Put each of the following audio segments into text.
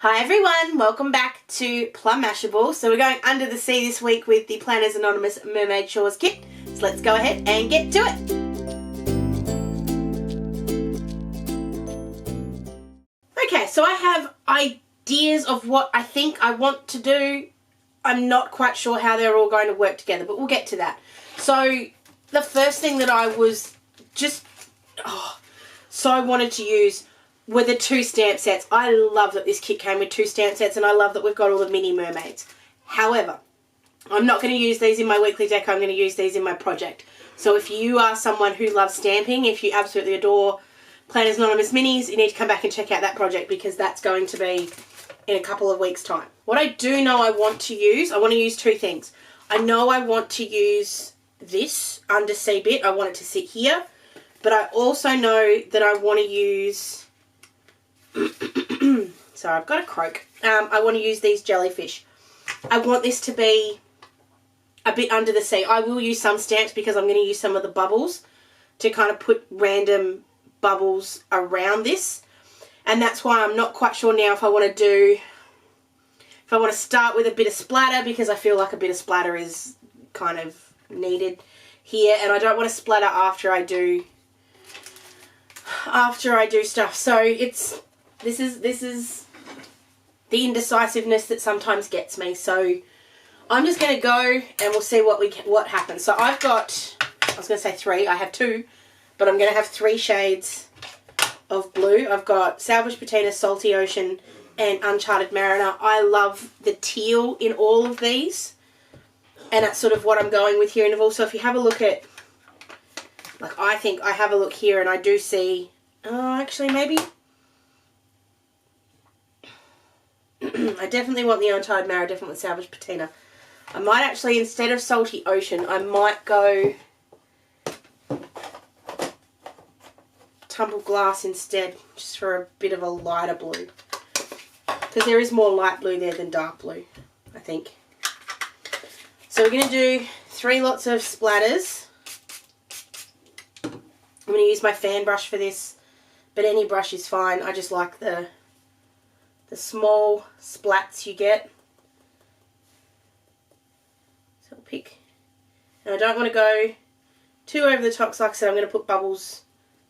Hi everyone, welcome back to Plum Mashable. So we're going under the sea this week with the Planners Anonymous Mermaid Shores kit. So let's go ahead and get to it. Okay, so I have ideas of what I think I want to do. I'm not quite sure how they're all going to work together, but we'll get to that. So the first thing that I was just so wanted to use were the 2 stamp sets. I love that this kit came with 2 stamp sets, and I love that we've got all the mini mermaids. However, I'm not going to use these in my weekly deck. I'm going to use these in my project. So if you are someone who loves stamping, if you absolutely adore Planners Anonymous minis, you need to come back and check out that project because that's going to be in a couple of weeks' time. What I do know I want to use 2 things. I know I want to use this undersea bit. I want it to sit here. But I also know that I want to use... Sorry, I've got a croak. I want to use these jellyfish. I want this to be a bit under the sea. I will use some stamps because I'm going to use some of the bubbles to kind of put random bubbles around this. And that's why I'm not quite sure now if I want to start with a bit of splatter, because I feel like a bit of splatter is kind of needed here, and I don't want to splatter after I do stuff. So this is the indecisiveness that sometimes gets me. So I'm just going to go and we'll see what happens. So I've got, I was going to say 3, I have 2, but I'm going to have 3 shades of blue. I've got Salvage Patina, Salty Ocean, and Uncharted Mariner. I love the teal in all of these, and that's sort of what I'm going with here. And also, if you have a look at, like, I think I have a look here and I do see, actually maybe, I definitely want the Uncharted Mariner, definitely want Salvage Patina. I might actually, instead of Salty Ocean, I might go Tumbled Glass instead, just for a bit of a lighter blue. Because there is more light blue there than dark blue, I think. So we're going to do 3 lots of splatters. I'm going to use my fan brush for this, but any brush is fine. I just like the small splats you get. So I'll pick. And I don't want to go too over the top, so like I said, I'm going to put bubbles,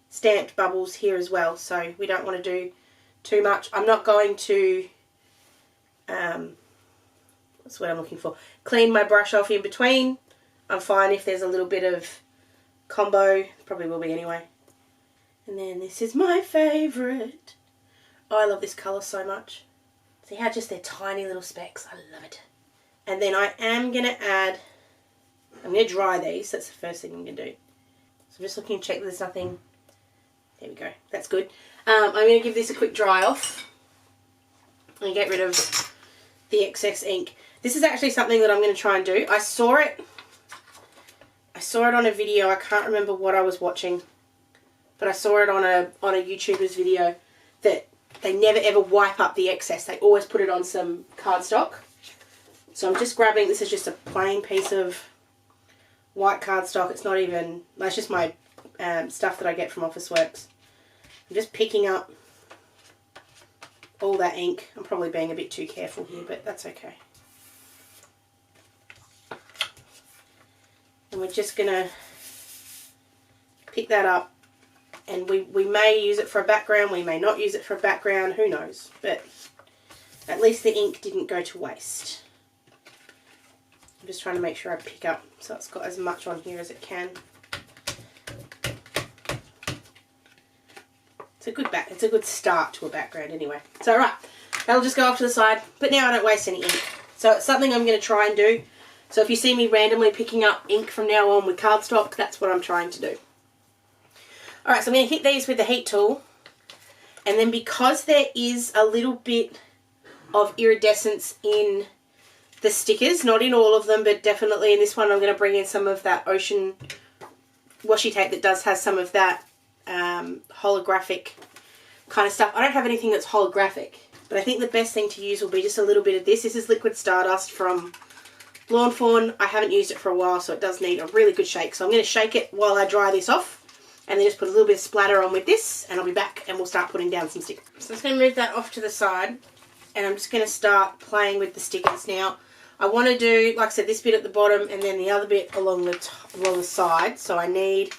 stamped bubbles here as well. So we don't want to do too much. I'm not going to, what's what I'm looking for, clean my brush off in between. I'm fine if there's a little bit of combo, probably will be anyway. And then this is my favourite. Oh, I love this colour so much. See how just they're tiny little specks, I love it. And then I am going to add, I'm going to dry these, that's the first thing I'm going to do. So I'm just looking to check that there's nothing, there we go, that's good. I'm going to give this a quick dry off and get rid of the excess ink. This is actually something that I'm going to try and do. I saw it on a video. I can't remember what I was watching, but I saw it on a YouTuber's video that they never ever wipe up the excess. They always put it on some cardstock. So I'm just grabbing, this is just a plain piece of white cardstock. It's not even, that's just my stuff that I get from Officeworks. I'm just picking up all that ink. I'm probably being a bit too careful here, but that's okay. And we're just going to pick that up, and we may use it for a background, we may not use it for a background, who knows, but at least the ink didn't go to waste. I'm just trying to make sure I pick up so it's got as much on here as it can. It's a good start to a background anyway. So right, that'll just go off to the side, but now I don't waste any ink. So it's something I'm going to try and do. So if you see me randomly picking up ink from now on with cardstock, that's what I'm trying to do. Alright, so I'm going to hit these with the heat tool, and then because there is a little bit of iridescence in the stickers, not in all of them, but definitely in this one, I'm going to bring in some of that ocean washi tape that has some of that holographic kind of stuff. I don't have anything that's holographic, but I think the best thing to use will be just a little bit of this. This is liquid Stardust from Fawn. I haven't used it for a while, so it does need a really good shake. So I'm going to shake it while I dry this off, and then just put a little bit of splatter on with this, and I'll be back and we'll start putting down some stickers. So I'm just going to move that off to the side. and I'm just going to start playing with the stickers. Now, I want to do, like I said, this bit at the bottom and then the other bit along the side. So I need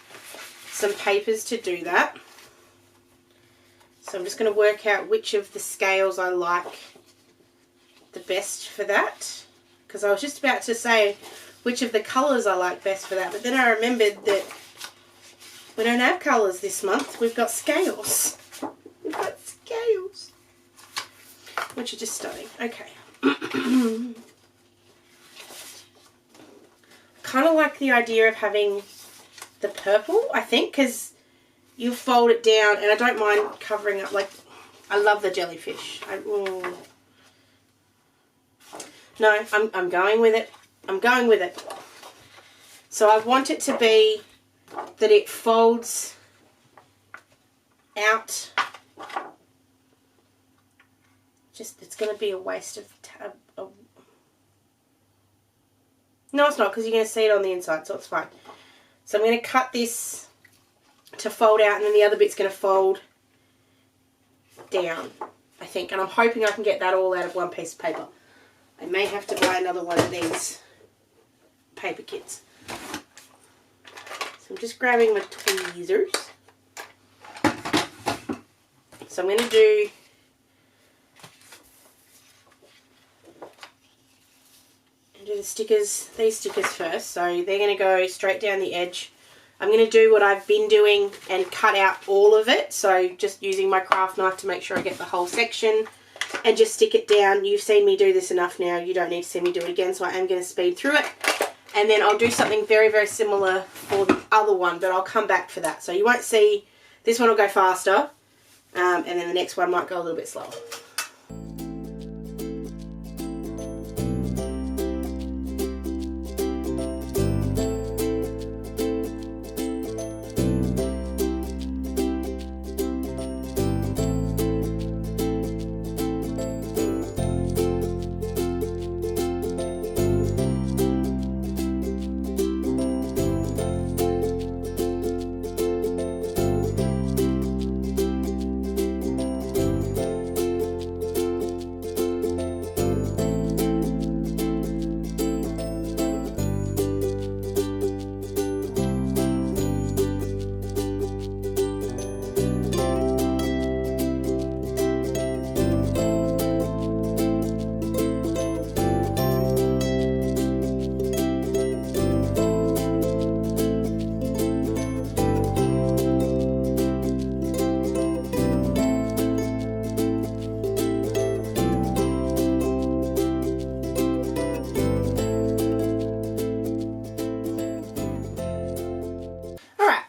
some papers to do that. So I'm just going to work out which of the scales I like the best for that. Because I was just about to say which of the colours I like best for that. But then I remembered that we don't have colours this month. We've got scales. We've got scales. Which are just stunning. Okay. Kind of like the idea of having the purple, I think, because you fold it down, and I don't mind covering up. Like, I love the jellyfish. No, I'm going with it. I'm going with it. So I want it to be that it folds out. Just, it's going to be a waste of no, it's not, because you're going to see it on the inside, so it's fine. So I'm going to cut this to fold out, and then the other bit's going to fold down, I think. And I'm hoping I can get that all out of one piece of paper. I may have to buy another one of these paper kits. So I'm just grabbing my tweezers. So I'm going to do the stickers, these stickers first. So they're going to go straight down the edge. I'm going to do what I've been doing and cut out all of it. So just using my craft knife to make sure I get the whole section and just stick it down. You've seen me do this enough now. You don't need to see me do it again. So I am going to speed through it. And then I'll do something very, very similar for the other one, but I'll come back for that. So you won't see, this one will go faster, and then the next one might go a little bit slower.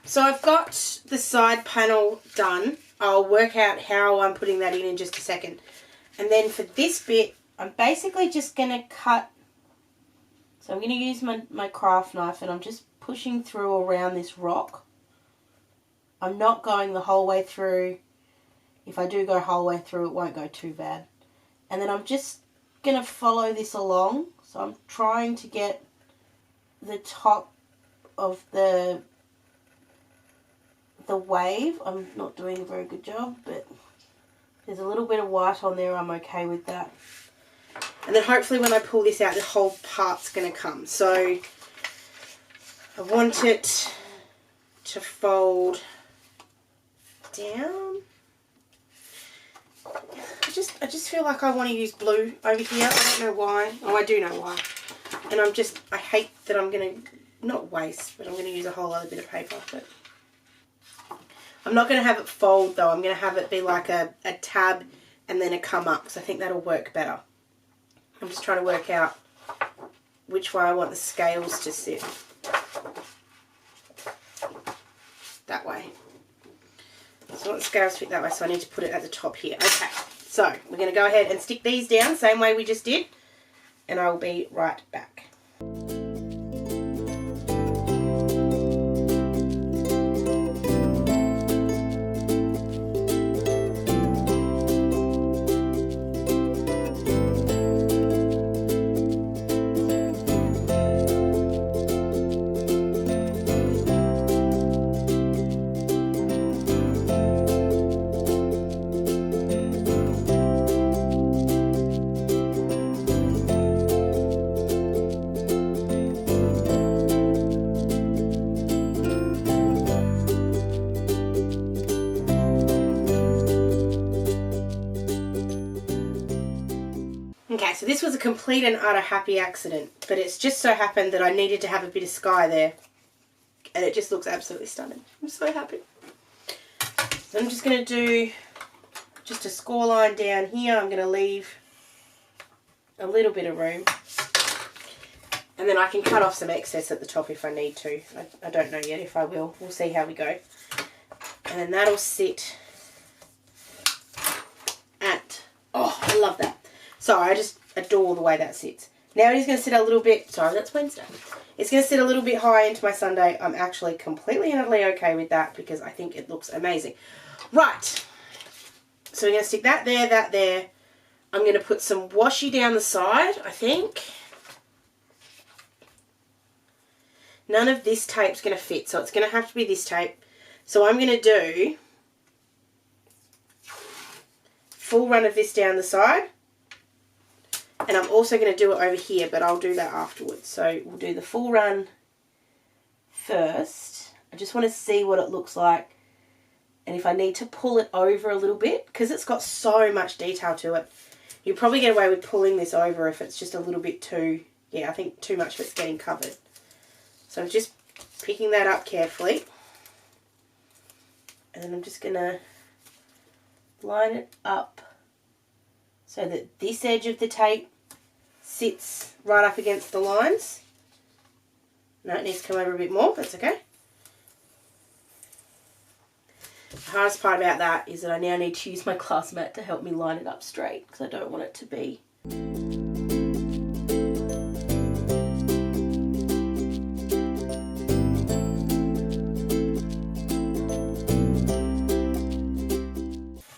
So I've got the side panel done. I'll work out how I'm putting that in just a second. And then for this bit, I'm basically just going to cut. So I'm going to use my craft knife, and I'm just pushing through around this rock. I'm not going the whole way through. If I do go whole way through, it won't go too bad. And then I'm just going to follow this along. So I'm trying to get the top of the wave. I'm not doing a very good job, but there's a little bit of white on there. I'm okay with that. And then hopefully when I pull this out, the whole part's going to come. So I want it to fold down. I just feel like I want to use blue over here. I don't know why. Oh, I do know why. And I hate that I'm going to, not waste, but I'm going to use a whole other bit of paper. But I'm not going to have it fold though. I'm going to have it be like a tab and then a come up, because I think that'll work better. I'm just trying to work out which way I want the scales to sit. That way. So I want the scales to fit that way, so I need to put it at the top here. Okay, so we're going to go ahead and stick these down, same way we just did, and I will be right back. Okay, so this was a complete and utter happy accident, but it's just so happened that I needed to have a bit of sky there. And it just looks absolutely stunning. I'm so happy. So I'm just going to do just a score line down here. I'm going to leave a little bit of room. And then I can cut off some excess at the top if I need to. I don't know yet if I will. We'll see how we go. And then that'll sit at... Oh, I love that. Sorry, I just adore the way that sits. Now it is going to sit a little bit... Sorry, that's Wednesday. It's going to sit a little bit high into my Sunday. I'm actually completely and utterly okay with that because I think it looks amazing. Right. So we're going to stick that there, that there. I'm going to put some washi down the side, I think. None of this tape's going to fit, so it's going to have to be this tape. So I'm going to do full run of this down the side. And I'm also going to do it over here, but I'll do that afterwards. So we'll do the full run first. I just want to see what it looks like. And if I need to pull it over a little bit, because it's got so much detail to it, you'll probably get away with pulling this over if it's just a little bit too, yeah, I think too much of it's getting covered. So I'm just picking that up carefully. And then I'm just going to line it up so that this edge of the tape sits right up against the lines. No, it needs to come over a bit more. That's okay. The hardest part about that is that I now need to use my glass mat to help me line it up straight because I don't want it to be...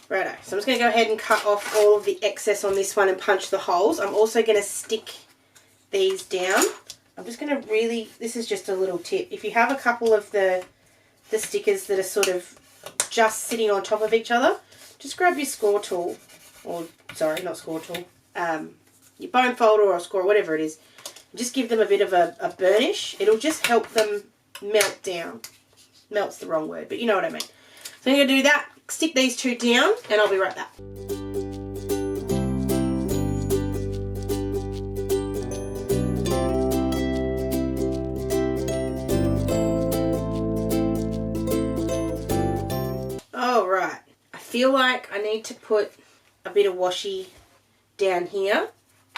Righto, so I'm just going to go ahead and cut off all of the excess on this one and punch the holes. I'm also going to stick these down. I'm just going to really, this is just a little tip. If you have a couple of the stickers that are sort of just sitting on top of each other, just grab your score tool, or sorry, not score tool, your bone folder or a score, whatever it is. Just give them a bit of a burnish. It'll just help them melt down. Melt's the wrong word, but you know what I mean. So I'm going to do that. Stick these two down and I'll be right back. Alright, I feel like I need to put a bit of washi down here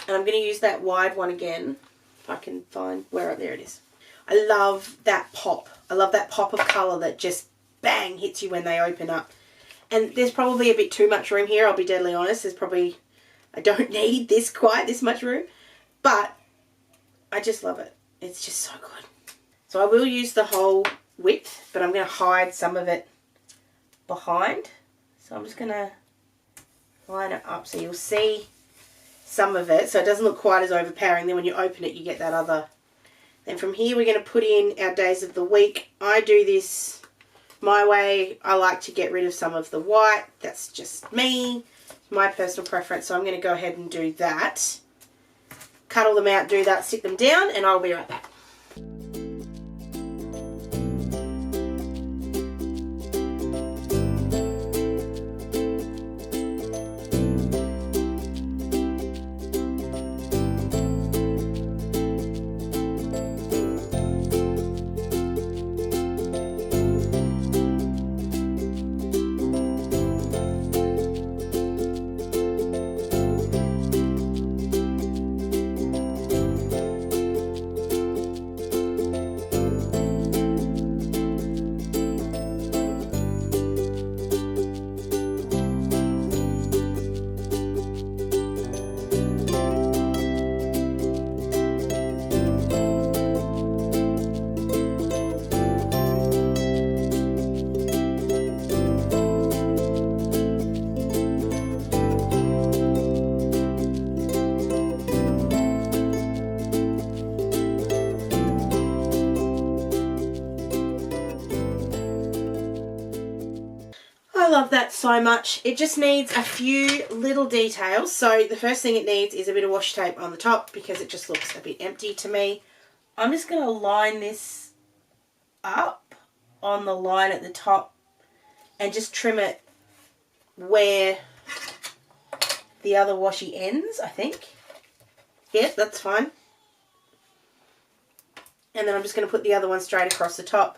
and I'm going to use that wide one again if I can find where, there it is. I love that pop. I love that pop of colour that just bang hits you when they open up. And there's probably a bit too much room here, I'll be deadly honest. There's probably, I don't need this much room. But I just love it. It's just so good. So I will use the whole width, but I'm going to hide some of it behind. So I'm just going to line it up so you'll see some of it. So it doesn't look quite as overpowering. Then when you open it, you get that other. Then from here, we're going to put in our days of the week. I do this my way. I like to get rid of some of the white. That's just me, my personal preference. So I'm going to go ahead and do that. Cut all them out, do that, stick them down, and I'll be right back. I love that so much. It just needs a few little details. So the first thing it needs is a bit of washi tape on the top because it just looks a bit empty to me. I'm just going to line this up on the line at the top and just trim it where the other washi ends, I think. Yep, that's fine. And then I'm just going to put the other one straight across the top.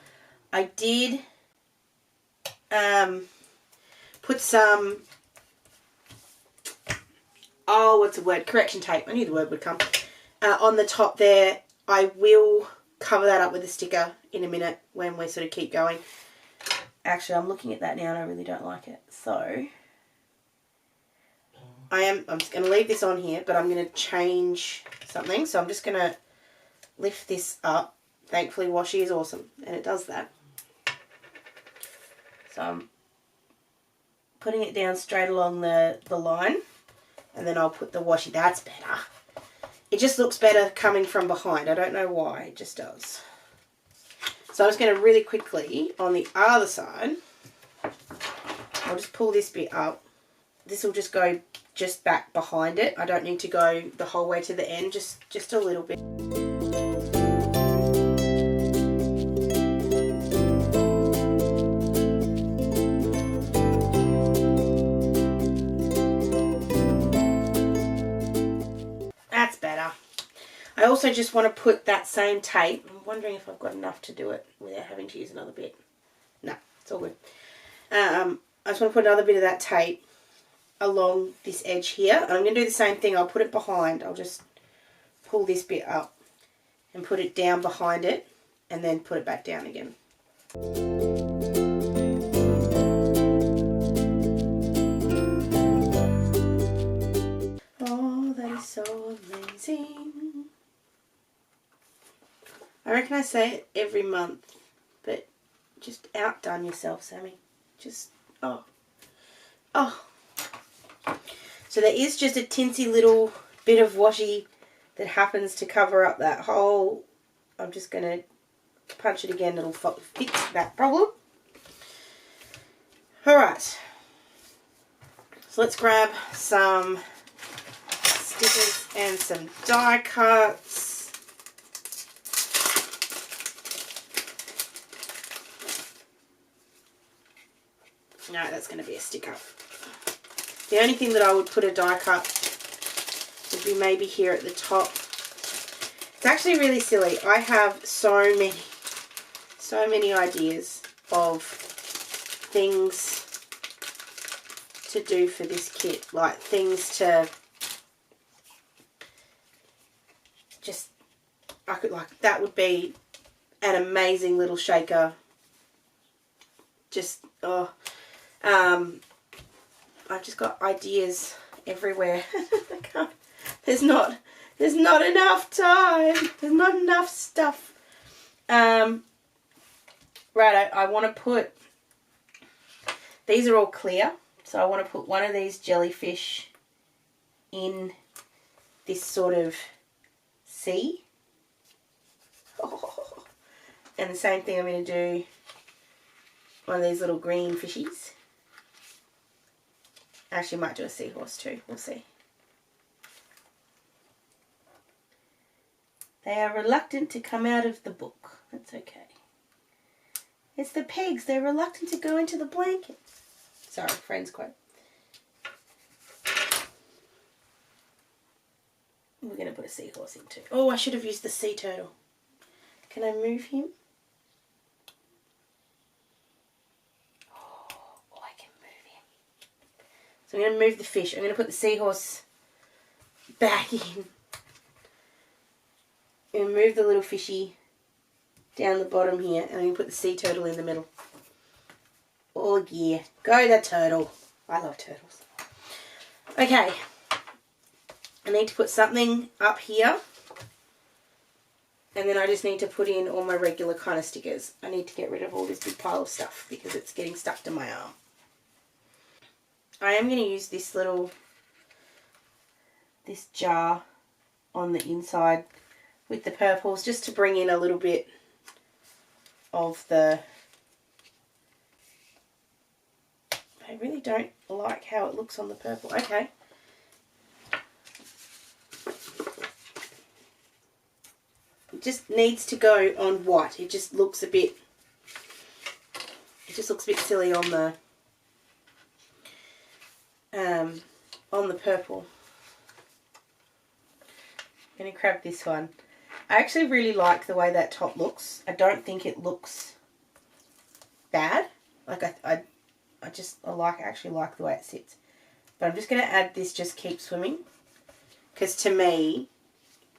I did put some, oh, what's the word? Correction tape. I knew the word would come. On the top there. I will cover that up with a sticker in a minute when we sort of keep going. Actually, I'm looking at that now and I really don't like it. So, I'm just going to leave this on here, but I'm going to change something. So I'm just going to lift this up. Thankfully, washi is awesome, and it does that. So I'm putting it down straight along the line, and then I'll put the washi. That's better. It just looks better coming from behind. I don't know why, it just does. So I'm just going to really quickly, on the other side, I'll just pull this bit up. This will just go just back behind it. I don't need to go the whole way to the end, just a little bit. That's better. I also just want to put that same tape. I'm wondering if I've got enough to do it without having to use another bit. No, it's all good. I just want to put another bit of that tape along this edge here. And I'm going to do the same thing. I'll put it behind. I'll just pull this bit up and put it down behind it and then put it back down again. Oh, that is so amazing. I reckon I say it every month, but just outdone yourself, Sammy. Just, oh. So there is just a tinsy little bit of washi that happens to cover up that hole. I'm just going to punch it again. It'll fix that problem. Alright. So let's grab some stickers and some die cuts. No, that's going to be a sticker. The only thing that I would put a die cut would be maybe here at the top. It's actually really silly. I have so many ideas of things to do for this kit. Like things to just, I could like, that would be an amazing little shaker. Just, oh. I've just got ideas everywhere. I can't, there's not enough time. There's not enough stuff. Right, I want to put, these are all clear, so I want to put one of these jellyfish in this sort of sea. Oh. And the same thing I'm going to do one of these little green fishies. Actually, might do a seahorse too. We'll see. They are reluctant to come out of the book. That's okay. It's the pegs. They're reluctant to go into the blanket. Sorry, friend's quote. We're going to put a seahorse in too. Oh, I should have used the sea turtle. Can I move him? So I'm going to move the fish. I'm going to put the seahorse back in. And move the little fishy down the bottom here. And I'm going to put the sea turtle in the middle. Oh yeah. Go the turtle. I love turtles. Okay. I need to put something up here. And then I just need to put in all my regular kind of stickers. I need to get rid of all this big pile of stuff because it's getting stuck to my arm. I am going to use this jar on the inside with the purples just to bring in a little bit of the, I really don't like how it looks on the purple. Okay. It just needs to go on white. It just looks a bit silly on the purple. going to grab this one. I actually really like the way that top looks. I don't think it looks bad. Like I actually like the way it sits. But I'm just going to add this Just Keep Swimming. Because to me,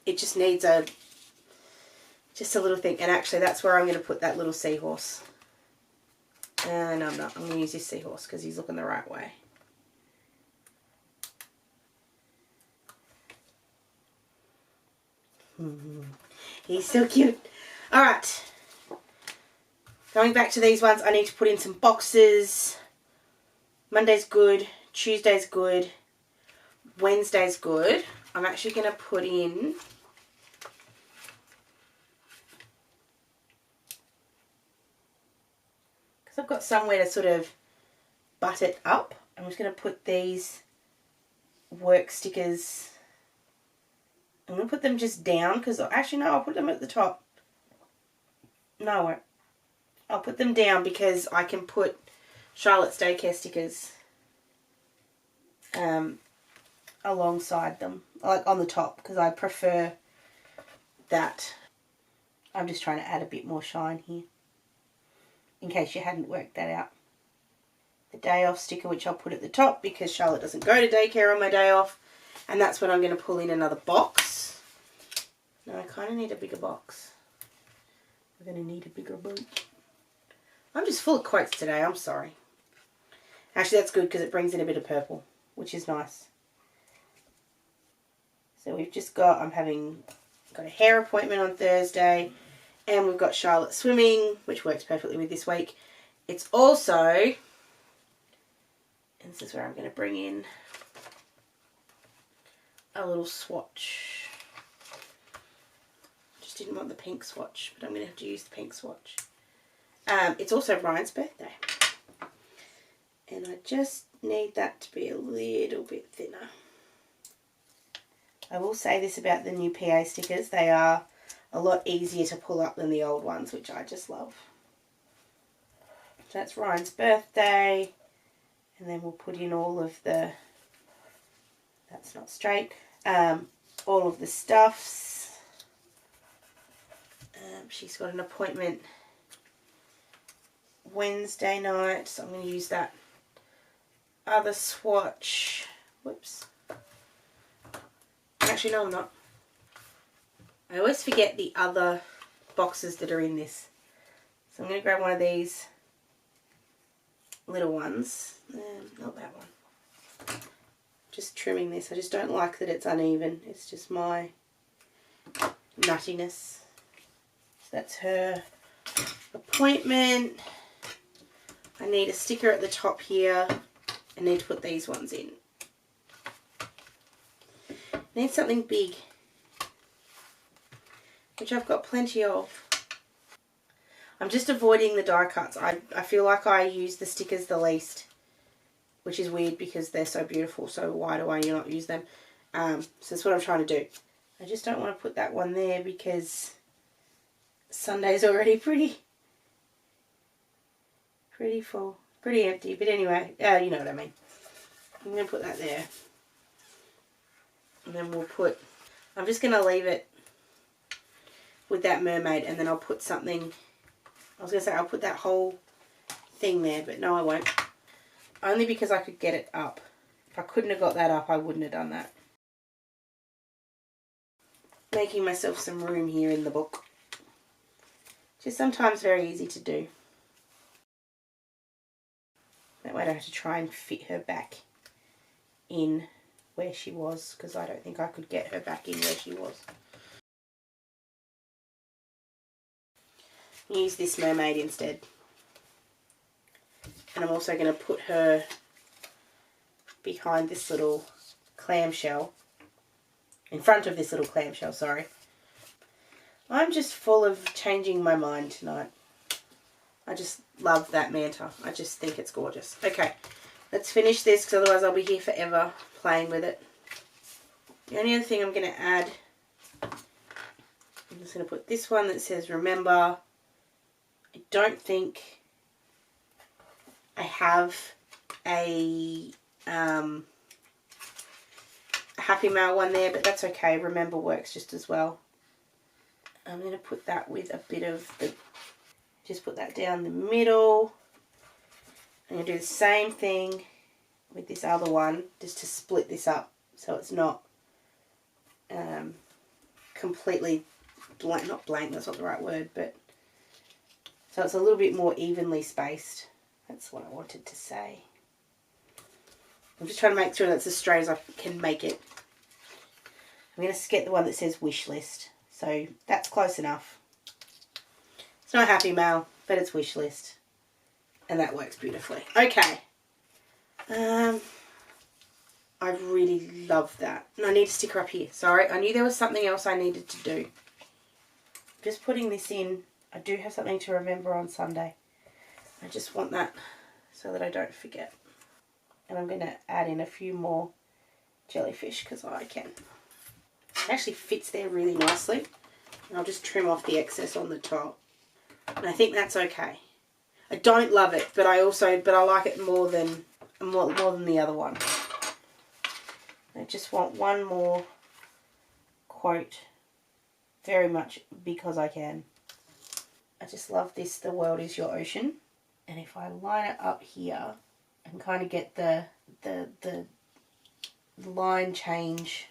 it just needs just a little thing. And actually that's where I'm going to put that little seahorse. No, I'm not. I'm going to use this seahorse because he's looking the right way. He's so cute. Alright. Going back to these ones, I need to put in some boxes. Monday's good. Tuesday's good. Wednesday's good. I'm actually going to put in... because I've got somewhere to sort of butt it up. I'm just going to put these work stickers... I'm going to put them just down because... actually, no, I'll put them at the top. No, I won't. I'll put them down because I can put Charlotte's Daycare stickers alongside them, like on the top, because I prefer that. I'm just trying to add a bit more shine here, in case you hadn't worked that out. The day off sticker, which I'll put at the top because Charlotte doesn't go to daycare on my day off, and that's when I'm going to pull in another box. No, I kind of need a bigger box. We're going to need a bigger box. I'm just full of quotes today, I'm sorry. Actually, that's good because it brings in a bit of purple, which is nice. So we've just got, got a hair appointment on Thursday, and we've got Charlotte swimming, which works perfectly with this week. It's also, and this is where I'm going to bring in a little swatch. Just didn't want the pink swatch, but I'm going to have to use the pink swatch. It's also Ryan's birthday. And I just need that to be a little bit thinner. I will say this about the new PA stickers. They are a lot easier to pull up than the old ones, which I just love. So that's Ryan's birthday. And then we'll put in all of the... that's not straight. All of the stuffs. She's got an appointment Wednesday night, so I'm going to use that other swatch. Whoops. Actually, no, I'm not. I always forget the other boxes that are in this. So I'm going to grab one of these little ones. Not that one. Just trimming this. I just don't like that it's uneven. It's just my nuttiness. So that's her appointment. I need a sticker at the top here. I need to put these ones in. I need something big, which I've got plenty of. I'm just avoiding the die cuts. I feel like I use the stickers the least, which is weird because they're so beautiful, so why do I not use them? So that's what I'm trying to do. I just don't want to put that one there because Sunday's already pretty full, pretty empty, but anyway, you know what I mean. I'm going to put that there. And then we'll put, I'm just going to leave it with that mermaid, and then I'll put something, I was going to say I'll put that whole thing there, but no I won't. Only because I could get it up. If I couldn't have got that up, I wouldn't have done that. Making myself some room here in the book. Which is sometimes very easy to do. That way I don't have to try and fit her back in where she was, because I don't think I could get her back in where she was. Use this mermaid instead. And I'm also going to put her behind this little clamshell. In front of this little clamshell, sorry. I'm just full of changing my mind tonight. I just love that manta. I just think it's gorgeous. Okay, let's finish this because otherwise I'll be here forever playing with it. The only other thing I'm going to add, I'm just going to put this one that says remember. I don't think I have a Happy Mail one there, but that's okay. Remember works just as well. I'm going to put that with a bit of the, just put that down the middle. I'm going to do the same thing with this other one, just to split this up so it's not completely blank, not blank, that's not the right word, but so it's a little bit more evenly spaced. That's what I wanted to say. I'm just trying to make sure that's as straight as I can make it. I'm going to get the one that says wish list. So that's close enough. It's not Happy Mail, but it's wish list. And that works beautifully. Okay. I really love that. And I need a sticker up here. Sorry, I knew there was something else I needed to do. Just putting this in. I do have something to remember on Sunday. I just want that so that I don't forget. And I'm going to add in a few more jellyfish because I can. It actually fits there really nicely. And I'll just trim off the excess on the top. And I think that's okay. I don't love it, but I like it more than the other one. I just want one more quote, very much because I can. I just love this, the world is your ocean. And if I line it up here and kind of get the line change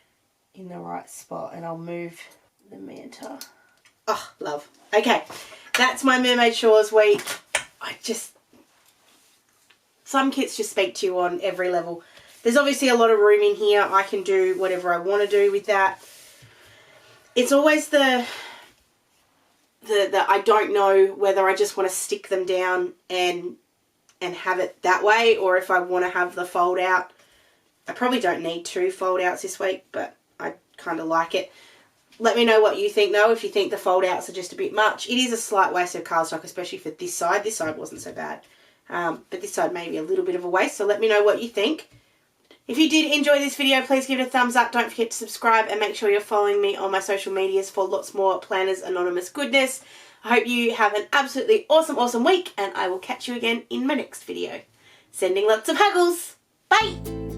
in the right spot, and I'll move the manta. Oh, love. Okay, that's my Mermaid Shores week. Some kits just speak to you on every level. There's obviously a lot of room in here. I can do whatever I want to do with that. It's always the I don't know whether I just want to stick them down and have it that way, or if I want to have the fold out. I probably don't need 2 fold outs this week, but I kind of like it. Let me know what you think though, if you think the fold outs are just a bit much. It is a slight waste of cardstock, especially for this side. This side wasn't so bad, but this side may be a little bit of a waste, so let me know what you think. If you did enjoy this video, please give it a thumbs up. Don't forget to subscribe and make sure you're following me on my social medias for lots more Planners Anonymous goodness. I hope you have an absolutely awesome week, and I will catch you again in my next video. Sending lots of huggles. Bye!